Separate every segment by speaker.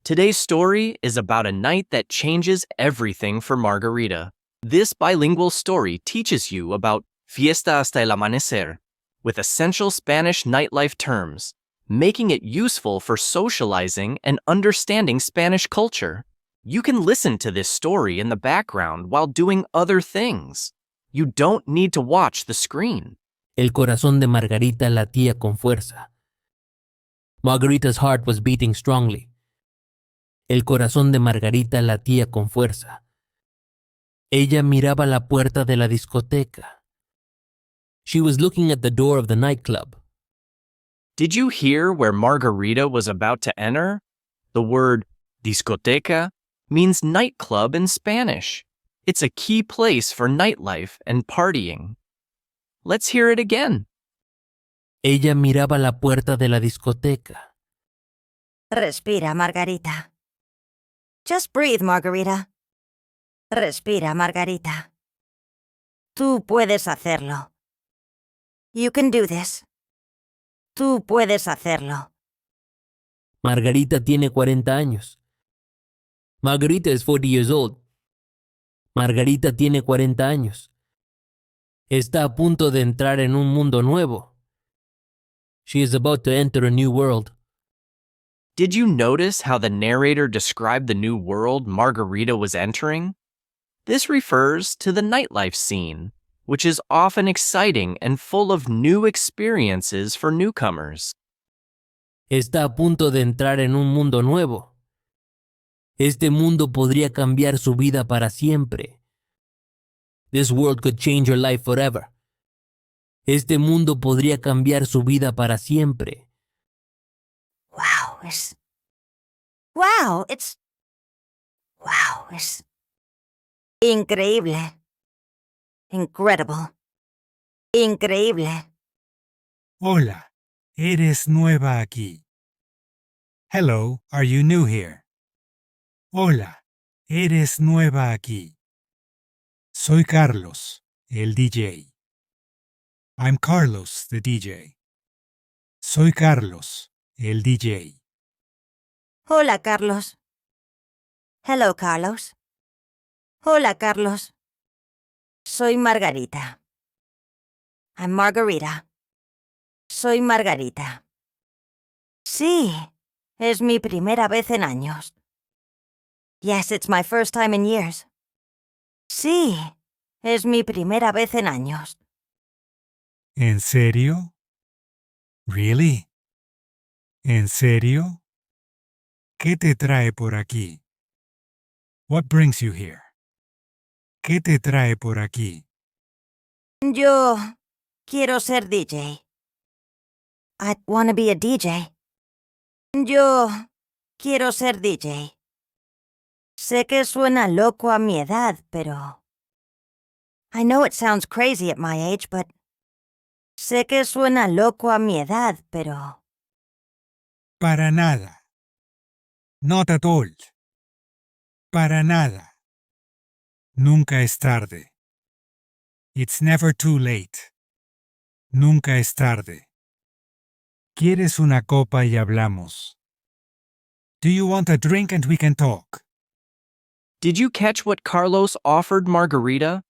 Speaker 1: Today's story is about a night that changes everything for Margarita. This bilingual story teaches you about fiesta hasta el amanecer with essential Spanish nightlife terms, making it useful for socializing and understanding Spanish culture. You can listen to this story in the background while doing other things. You don't need to watch the screen.
Speaker 2: El corazón de Margarita latía con fuerza. Margarita's heart was beating strongly. El corazón de Margarita latía con fuerza. Ella miraba la puerta de la discoteca. She was looking at the door of the nightclub.
Speaker 1: Did you hear where Margarita was about to enter? The word discoteca means nightclub in Spanish. It's a key place for nightlife and partying. Let's hear it again.
Speaker 2: Ella miraba la puerta de la discoteca.
Speaker 3: Respira, Margarita. Just breathe, Margarita. Respira, Margarita. Tú puedes hacerlo. You can do this. Tú puedes hacerlo.
Speaker 2: Margarita tiene 40 años. Margarita is 40 years old. Margarita tiene 40 años. Está a punto de entrar en un mundo nuevo. She is about to enter a new world.
Speaker 1: Did you notice how the narrator described the new world Margarita was entering? This refers to the nightlife scene, which is often exciting and full of new experiences for newcomers.
Speaker 2: Está a punto de entrar en un mundo nuevo. Este mundo podría cambiar su vida para siempre. This world could change your life forever. Este mundo podría cambiar su vida para siempre.
Speaker 3: Wow, it's increíble. Incredible. Increíble.
Speaker 4: Hola, eres nueva aquí. Hello, are you new here? Hola, eres nueva aquí. Soy Carlos, el DJ. I'm Carlos, the DJ. Soy Carlos, el DJ.
Speaker 3: Hola, Carlos. Hello, Carlos. Hola, Carlos. Soy Margarita. I'm Margarita. Soy Margarita. Sí, es mi primera vez en años. Yes, it's my first time in years. Sí, es mi primera vez en años.
Speaker 4: ¿En serio? Really? ¿En serio? ¿Qué te trae por aquí? What brings you here? ¿Qué te trae por aquí?
Speaker 3: Yo quiero ser DJ. I want to be a DJ. Yo quiero ser DJ. Sé que suena loco a mi edad, pero... I know it sounds crazy at my age, but... Sé que suena loco a mi edad, pero...
Speaker 4: Para nada. Not at all. Para nada. Nunca es tarde. It's never too late. Nunca es tarde. ¿Quieres una copa y hablamos? Do you want a drink and we can talk?
Speaker 1: Did you catch what Carlos offered Margarita?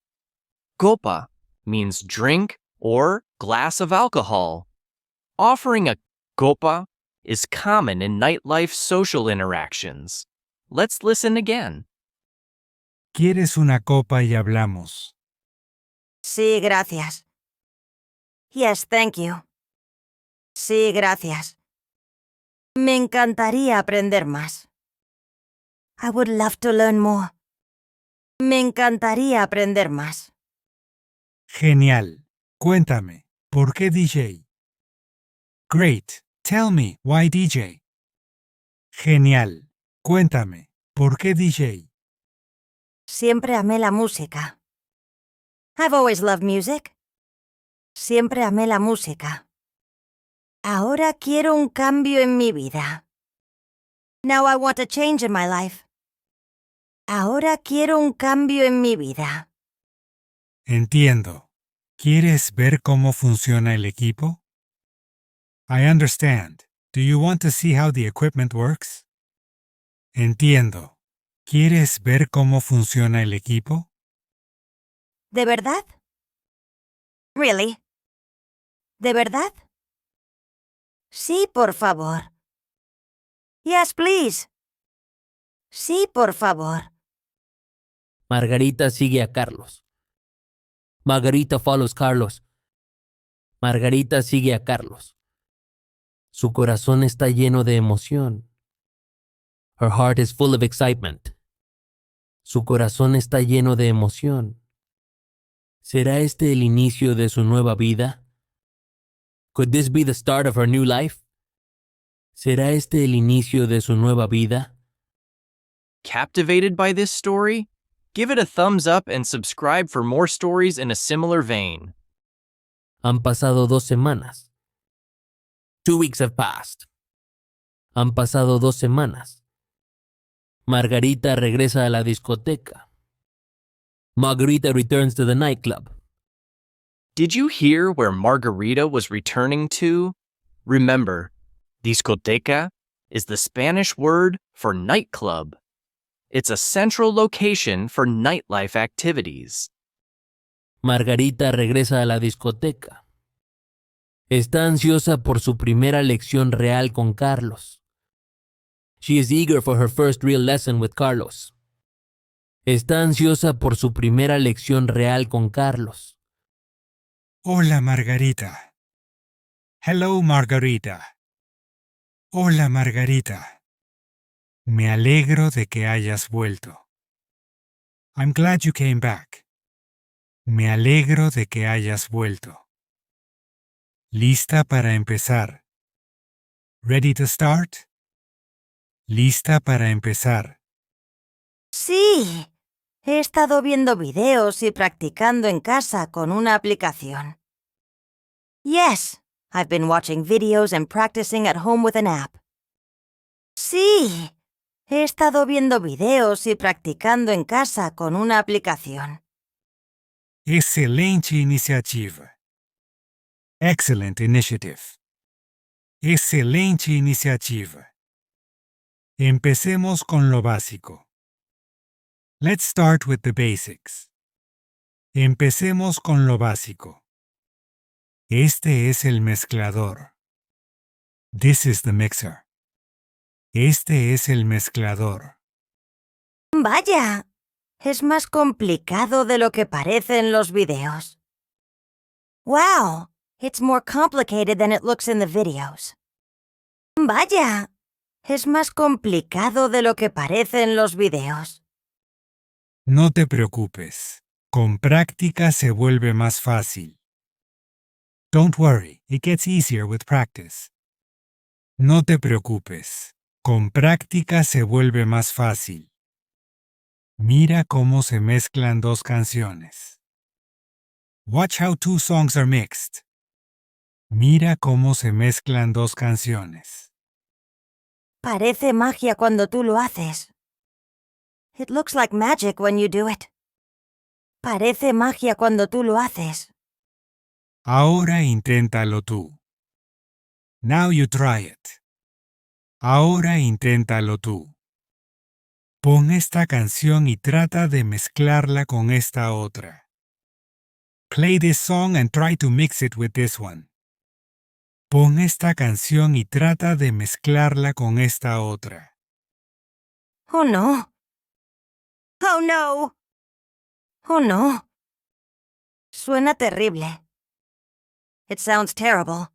Speaker 1: Copa means drink or glass of alcohol. Offering a copa is common in nightlife social interactions. Let's listen again.
Speaker 4: ¿Quieres una copa y hablamos?
Speaker 3: Sí, gracias. Yes, thank you. Sí, gracias. Me encantaría aprender más. I would love to learn more. Me encantaría aprender más.
Speaker 4: Genial. Cuéntame, ¿por qué DJ? Great. Tell me, why DJ? Genial. Cuéntame, ¿por qué DJ?
Speaker 3: Siempre amé la música. I've always loved music. Siempre amé la música. Ahora quiero un cambio en mi vida. Now I want a change in my life. Ahora quiero un cambio en mi vida.
Speaker 4: Entiendo. ¿Quieres ver cómo funciona el equipo? I understand. Do you want to see how the equipment works? Entiendo. ¿Quieres ver cómo funciona el equipo?
Speaker 3: ¿De verdad? Really? ¿De verdad? Sí, por favor. Yes, please. Sí, por favor.
Speaker 2: Margarita sigue a Carlos. Margarita follows Carlos. Margarita sigue a Carlos. Su corazón está lleno de emoción. Her heart is full of excitement. Su corazón está lleno de emoción. ¿Será este el inicio de su nueva vida? Could this be the start of her new life? ¿Será este el inicio de su nueva vida?
Speaker 1: Captivated by this story? Give it a thumbs up and subscribe for more stories in a similar vein.
Speaker 2: Han pasado 2 semanas. 2 weeks have passed. Han pasado 2 semanas. Margarita regresa a la discoteca. Margarita returns to the nightclub.
Speaker 1: Did you hear where Margarita was returning to? Remember, discoteca is the Spanish word for nightclub. It's a central location for nightlife activities.
Speaker 2: Margarita regresa a la discoteca. Está ansiosa por su primera lección real con Carlos. She is eager for her first real lesson with Carlos. Está ansiosa por su primera lección real con Carlos.
Speaker 4: Hola, Margarita. Hello, Margarita. Hola, Margarita. Me alegro de que hayas vuelto. I'm glad you came back. Me alegro de que hayas vuelto. ¿Lista para empezar? Ready to start? Lista para empezar.
Speaker 3: Sí. He estado viendo videos y practicando en casa con una aplicación. Yes, I've been watching videos and practicing at home with an app. Sí. He estado viendo videos y practicando en casa con una aplicación.
Speaker 4: Excelente iniciativa. Excellent initiative. Excelente iniciativa. Empecemos con lo básico. Let's start with the basics. Empecemos con lo básico. Este es el mezclador. This is the mixer. Este es el mezclador.
Speaker 3: Vaya, es más complicado de lo que parece en los videos. Wow, it's more complicated than it looks in the videos. Vaya, es más complicado de lo que parece en los videos.
Speaker 4: No te preocupes. Con práctica se vuelve más fácil. Don't worry, it gets easier with practice. No te preocupes. Con práctica se vuelve más fácil. Mira cómo se mezclan dos canciones. Watch how two songs are mixed. Mira cómo se mezclan dos canciones.
Speaker 3: Parece magia cuando tú lo haces. It looks like magic when you do it. Parece magia cuando tú lo haces.
Speaker 4: Ahora inténtalo tú. Now you try it. Ahora inténtalo tú. Pon esta canción y trata de mezclarla con esta otra. Play this song and try to mix it with this one. Pon esta canción y trata de mezclarla con esta otra.
Speaker 3: Oh no. Oh no. Oh no. Suena terrible. It sounds terrible.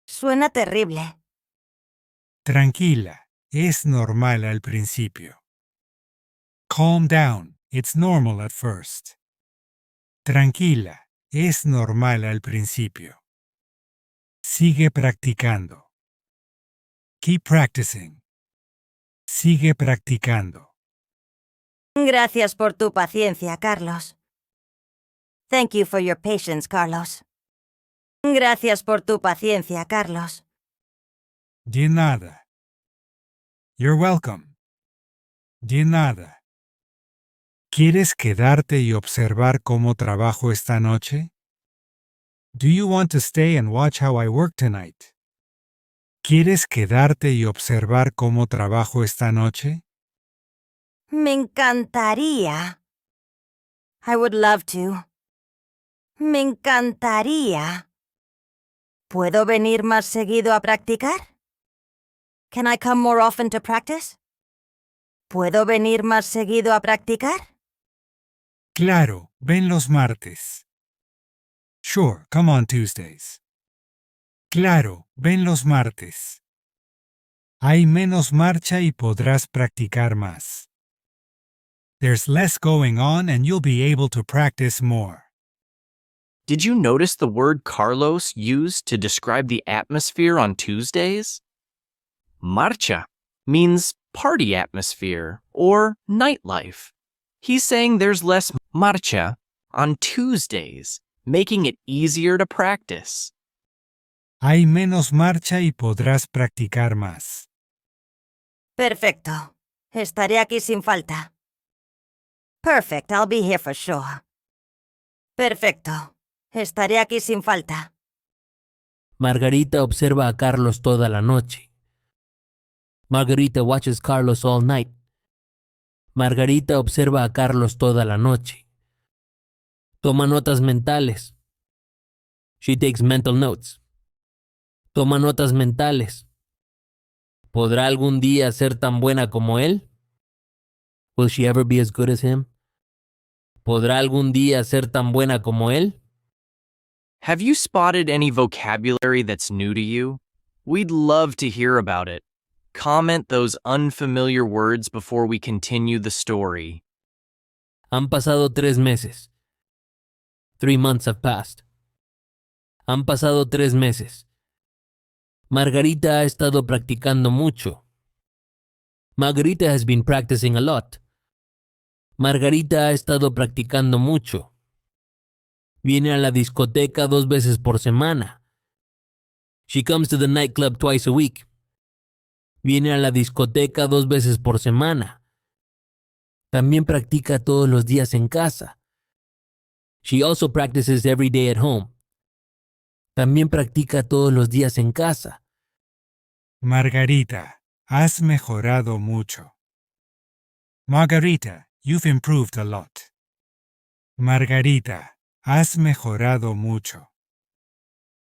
Speaker 3: Suena terrible.
Speaker 4: Tranquila, es normal al principio. Calm down, it's normal at first. Tranquila, es normal al principio. Sigue practicando. Keep practicing. Sigue practicando.
Speaker 3: Gracias por tu paciencia, Carlos. Thank you for your patience, Carlos. Gracias por tu paciencia, Carlos.
Speaker 4: De nada. You're welcome. De nada. ¿Quieres quedarte y observar cómo trabajo esta noche? Do you want to stay and watch how I work tonight? ¿Quieres quedarte y observar cómo trabajo esta noche?
Speaker 3: Me encantaría. I would love to. Me encantaría. ¿Puedo venir más seguido a practicar? Can I come more often to practice? ¿Puedo venir más seguido a practicar?
Speaker 4: Claro, ven los martes. Sure, come on Tuesdays. Claro, ven los martes. Hay menos marcha y podrás practicar más. There's less going on and you'll be able to practice more.
Speaker 1: Did you notice the word Carlos used to describe the atmosphere on Tuesdays? Marcha means party atmosphere or nightlife. He's saying there's less marcha on Tuesdays, making it easier to practice.
Speaker 4: Hay menos marcha y podrás practicar más.
Speaker 3: Perfecto. Estaré aquí sin falta. Perfect, I'll be here for sure. Perfecto. Estaré aquí sin falta.
Speaker 2: Margarita observa a Carlos toda la noche. Margarita watches Carlos all night. Margarita observa a Carlos toda la noche. Toma notas mentales. She takes mental notes. Toma notas mentales. ¿Podrá algún día ser tan buena como él? Will she ever be as good as him? ¿Podrá algún día ser tan buena como él?
Speaker 1: Have you spotted any vocabulary that's new to you? We'd love to hear about it. Comment those unfamiliar words before we continue the story.
Speaker 2: Han pasado 3 meses. 3 months have passed. Han pasado 3 meses. Margarita ha estado practicando mucho. Margarita has been practicing a lot. Margarita ha estado practicando mucho. Viene a la discoteca 2 veces por semana. She comes to the nightclub twice a week. Viene a la discoteca 2 veces por semana. También practica todos los días en casa. She also practices every day at home. También practica todos los días en casa.
Speaker 4: Margarita, has mejorado mucho. Margarita, you've improved a lot. Margarita, has mejorado mucho.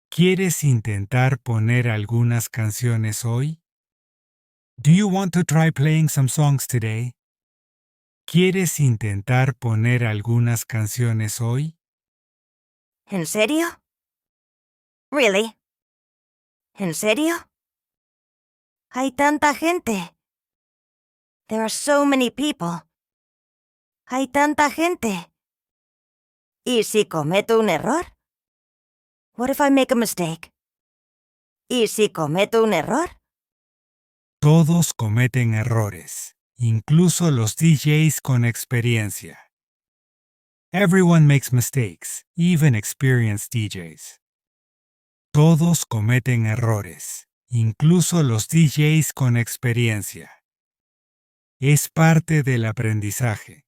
Speaker 4: ¿Quieres intentar poner algunas canciones hoy? Do you want to try playing some songs today? ¿Quieres intentar poner algunas canciones hoy?
Speaker 3: ¿En serio? Really? ¿En serio? Hay tanta gente. There are so many people. Hay tanta gente. ¿Y si cometo un error? What if I make a mistake? ¿Y si cometo un error?
Speaker 4: Todos cometen errores, incluso los DJs con experiencia. Everyone makes mistakes, even experienced DJs. Todos cometen errores, incluso los DJs con experiencia. Es parte del aprendizaje.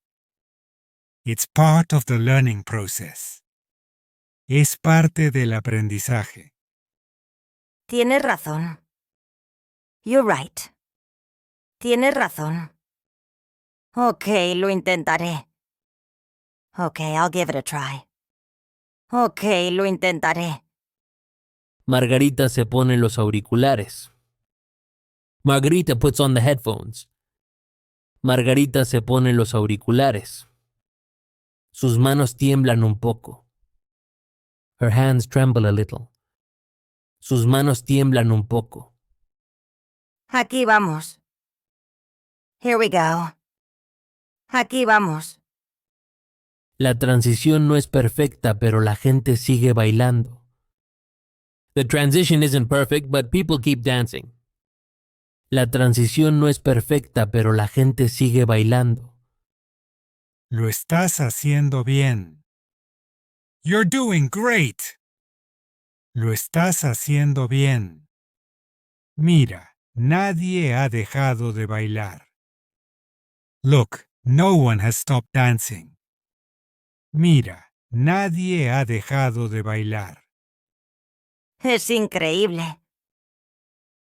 Speaker 4: It's part of the learning process. Es parte del aprendizaje.
Speaker 3: Tienes razón. You're right. Tienes razón. Okay, lo intentaré. Okay, I'll give it a try. Okay, lo intentaré.
Speaker 2: Margarita se pone los auriculares. Margarita puts on the headphones. Margarita se pone los auriculares. Sus manos tiemblan un poco. Her hands tremble a little. Sus manos tiemblan un poco.
Speaker 3: Aquí vamos. Here we go. Aquí vamos.
Speaker 2: La transición no es perfecta, pero la gente sigue bailando. The transition isn't perfect, but people keep dancing. La transición no es perfecta, pero la gente sigue bailando.
Speaker 4: Lo estás haciendo bien. You're doing great. Lo estás haciendo bien. Mira, nadie ha dejado de bailar. Look, no one has stopped dancing. Mira, nadie ha dejado de bailar.
Speaker 3: Es increíble.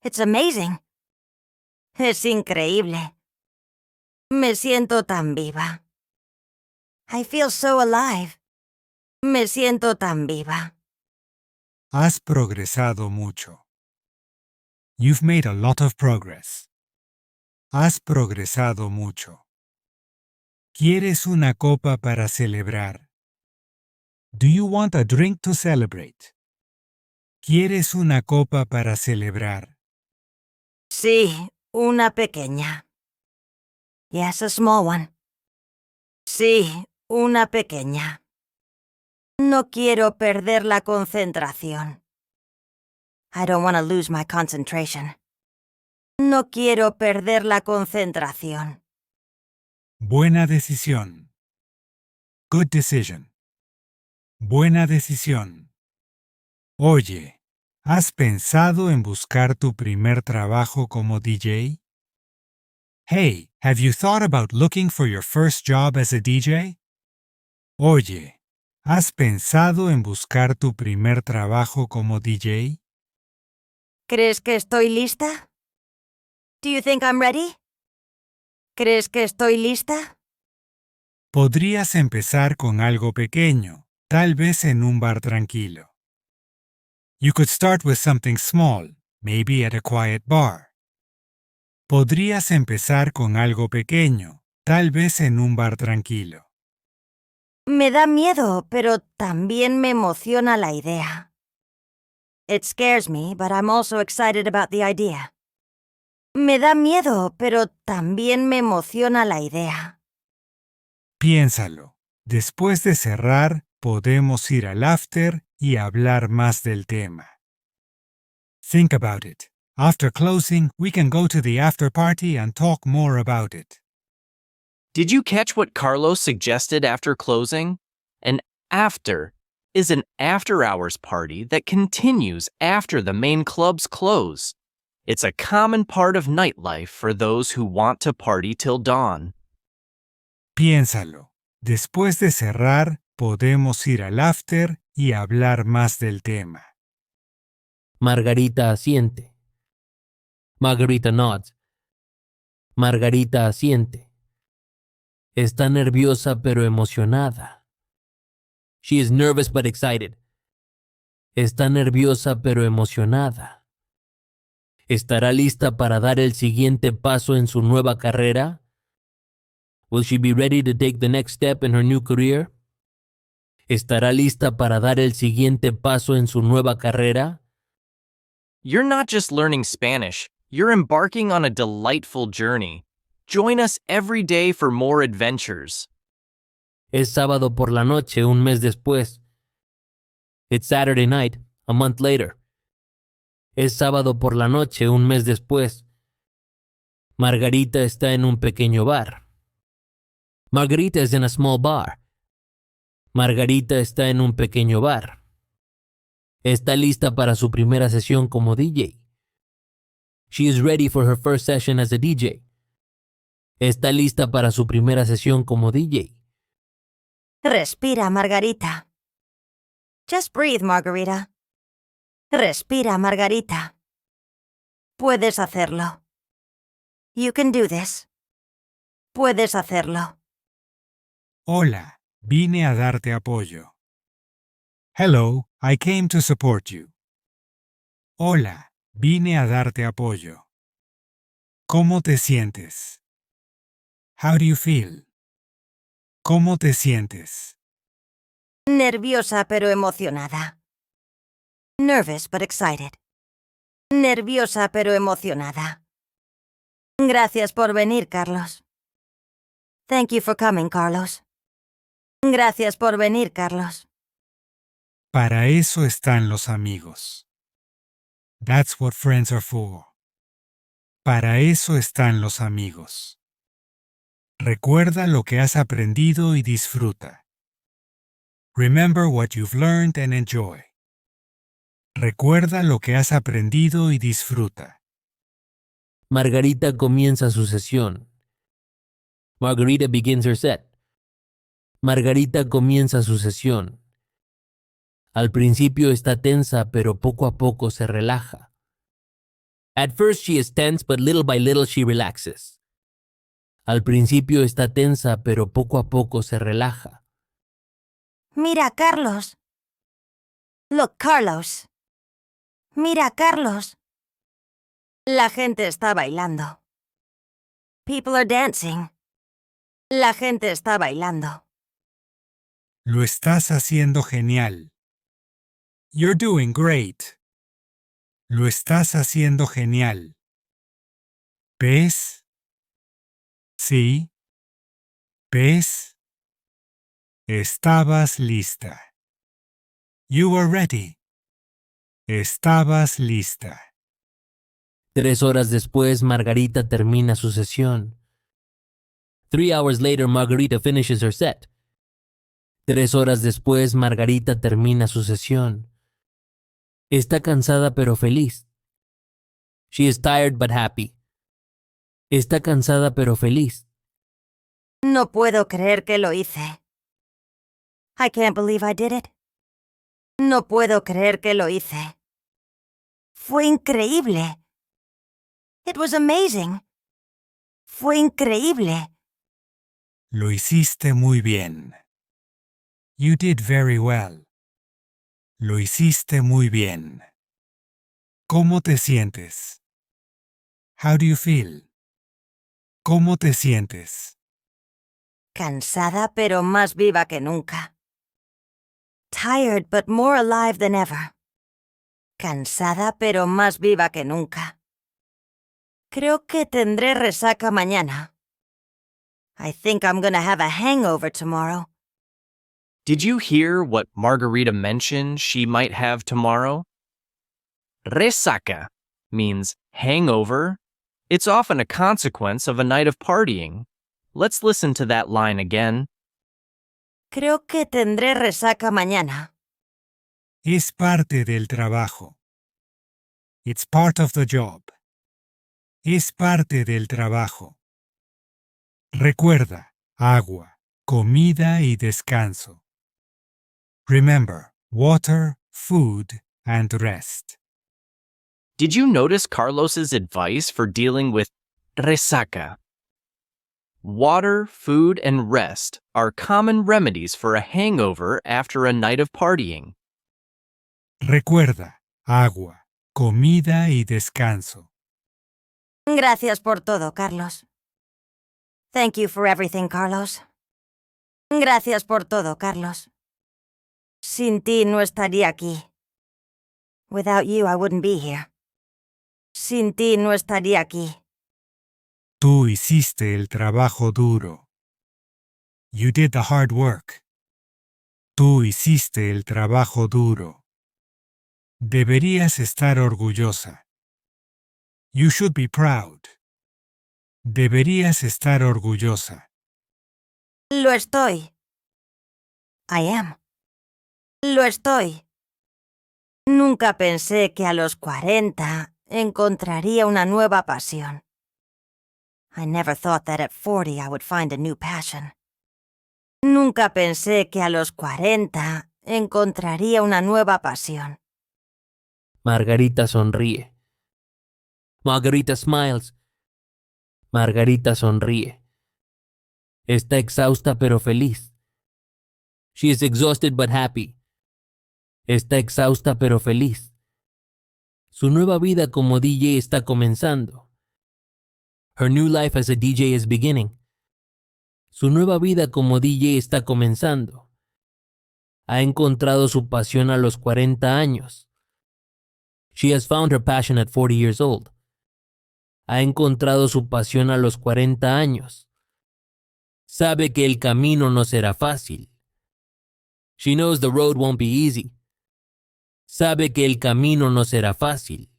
Speaker 3: It's amazing. Es increíble. Me siento tan viva. I feel so alive. Me siento tan viva.
Speaker 4: Has progresado mucho. You've made a lot of progress. Has progresado mucho. ¿Quieres una copa para celebrar? Do you want a drink to celebrate? ¿Quieres una copa para celebrar?
Speaker 3: Sí, una pequeña. Yes, a small one. Sí, una pequeña. No quiero perder la concentración. I don't want to lose my concentration. No quiero perder la concentración.
Speaker 4: Buena decisión. Good decision. Buena decisión. Oye, ¿has pensado en buscar tu primer trabajo como DJ? Hey, have you thought about looking for your first job as a DJ? Oye, ¿has pensado en buscar tu primer trabajo como DJ?
Speaker 3: ¿Crees que estoy lista? Do you think I'm ready? ¿Crees que estoy lista?
Speaker 4: Podrías empezar con algo pequeño, tal vez en un bar tranquilo. You could start with something small, maybe at a quiet bar. Podrías empezar con algo pequeño, tal vez en un bar tranquilo.
Speaker 3: Me da miedo, pero también me emociona la idea. It scares me, but I'm also excited about the idea. Me da miedo, pero también me emociona la idea.
Speaker 4: Piénsalo. Después de cerrar, podemos ir al after y hablar más del tema. Think about it. After closing, we can go to the after party and talk more about it.
Speaker 1: Did you catch what Carlos suggested after closing? An after is an after-hours party that continues after the main clubs close. It's a common part of nightlife for those who want to party till dawn.
Speaker 4: Piénsalo. Después de cerrar, podemos ir al after y hablar más del tema.
Speaker 2: Margarita asiente. Margarita nods. Margarita asiente. Está nerviosa pero emocionada. She is nervous but excited. Está nerviosa pero emocionada. ¿Estará lista para dar el siguiente paso en su nueva carrera? Will she be ready to take the next step in her new career? ¿Estará lista para dar el siguiente paso en su nueva carrera?
Speaker 1: You're not just learning Spanish, you're embarking on a delightful journey. Join us every day for more adventures.
Speaker 2: Es sábado por la noche un mes después. It's Saturday night, a month later. Es sábado por la noche un mes después. Margarita está en un pequeño bar. Margarita is in a small bar. Margarita está en un pequeño bar. Está lista para su primera sesión como DJ. She is ready for her first session as a DJ. Está lista para su primera sesión como DJ.
Speaker 3: Respira, Margarita. Just breathe, Margarita. Respira, Margarita. Puedes hacerlo. You can do this. Puedes hacerlo.
Speaker 4: Hola, vine a darte apoyo. Hello, I came to support you. Hola, vine a darte apoyo. ¿Cómo te sientes? How do you feel? ¿Cómo te sientes?
Speaker 3: Nerviosa pero emocionada. Nervous but excited. Nerviosa pero emocionada. Gracias por venir, Carlos. Thank you for coming, Carlos. Gracias por venir, Carlos.
Speaker 4: Para eso están los amigos. That's what friends are for. Para eso están los amigos. Recuerda lo que has aprendido y disfruta. Remember what you've learned and enjoy. Recuerda lo que has aprendido y disfruta.
Speaker 2: Margarita comienza su sesión. Margarita begins her set. Margarita comienza su sesión. Al principio está tensa, pero poco a poco se relaja. At first she is tense, but little by little she relaxes. Al principio está tensa, pero poco a poco se relaja.
Speaker 3: Mira, Carlos. Look, Carlos. Mira, Carlos. La gente está bailando. People are dancing. La gente está bailando.
Speaker 4: Lo estás haciendo genial. You're doing great. Lo estás haciendo genial. ¿Ves? Sí. ¿Ves? Estabas lista. You were ready. Estabas lista.
Speaker 2: 3 horas después, Margarita termina su sesión. 3 hours later, Margarita finishes her set. 3 horas después, Margarita termina su sesión. Está cansada pero feliz. She is tired but happy. Está cansada pero feliz.
Speaker 3: No puedo creer que lo hice. I can't believe I did it. No puedo creer que lo hice. Fue increíble. It was amazing. Fue increíble.
Speaker 4: Lo hiciste muy bien. You did very well. Lo hiciste muy bien. ¿Cómo te sientes? How do you feel? ¿Cómo te sientes?
Speaker 3: Cansada pero más viva que nunca. Tired but more alive than ever. Cansada pero más viva que nunca. Creo que tendré resaca mañana. I think I'm gonna have a hangover tomorrow.
Speaker 1: Did you hear what Margarita mentioned she might have tomorrow? Resaca means hangover. It's often a consequence of a night of partying. Let's listen to that line again.
Speaker 3: Creo que tendré resaca mañana.
Speaker 4: Es parte del trabajo. It's part of the job. Es parte del trabajo. Recuerda, agua, comida y descanso. Remember, water, food, and rest.
Speaker 1: Did you notice Carlos's advice for dealing with resaca? Water, food, and rest are common remedies for a hangover after a night of partying.
Speaker 4: Recuerda, agua, comida y descanso.
Speaker 3: Gracias por todo, Carlos. Thank you for everything, Carlos. Gracias por todo, Carlos. Sin ti no estaría aquí. Without you, I wouldn't be here. Sin ti no estaría aquí.
Speaker 4: Tú hiciste el trabajo duro. You did the hard work. Tú hiciste el trabajo duro. Deberías estar orgullosa. You should be proud. Deberías estar orgullosa.
Speaker 3: Lo estoy. I am. Lo estoy. Nunca pensé que a los 40 encontraría una nueva pasión. I never thought that at 40 I would find a new passion. Nunca pensé que a los 40 encontraría una nueva pasión.
Speaker 2: Margarita sonríe. Margarita smiles. Margarita sonríe. Está exhausta pero feliz. She is exhausted but happy. Está exhausta pero feliz. Su nueva vida como DJ está comenzando. Her new life as a DJ is beginning. Su nueva vida como DJ está comenzando. Ha encontrado su pasión a los 40 años. She has found her passion at 40 years old. Ha encontrado su pasión a los 40 años. Sabe que el camino no será fácil. She knows the road won't be easy. Sabe que el camino no será fácil.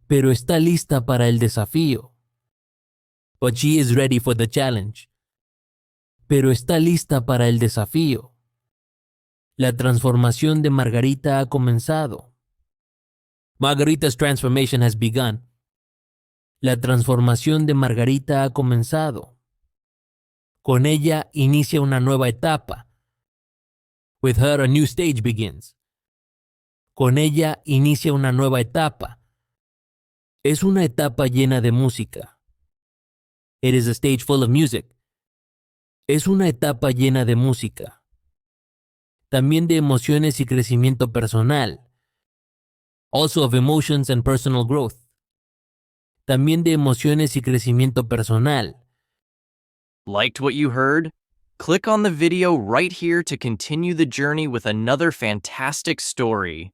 Speaker 2: Pero está lista para el desafío. But she is ready for the challenge. Pero está lista para el desafío. La transformación de Margarita ha comenzado. Margarita's transformation has begun. La transformación de Margarita ha comenzado. Con ella inicia una nueva etapa. With her, a new stage begins. Con ella inicia una nueva etapa. Es una etapa llena de música. It is a stage full of music. Es una etapa llena de música. También de emociones y crecimiento personal. Also of emotions and personal growth. También de emociones y crecimiento personal.
Speaker 1: Liked what you heard? Click on the video right here to continue the journey with another fantastic story.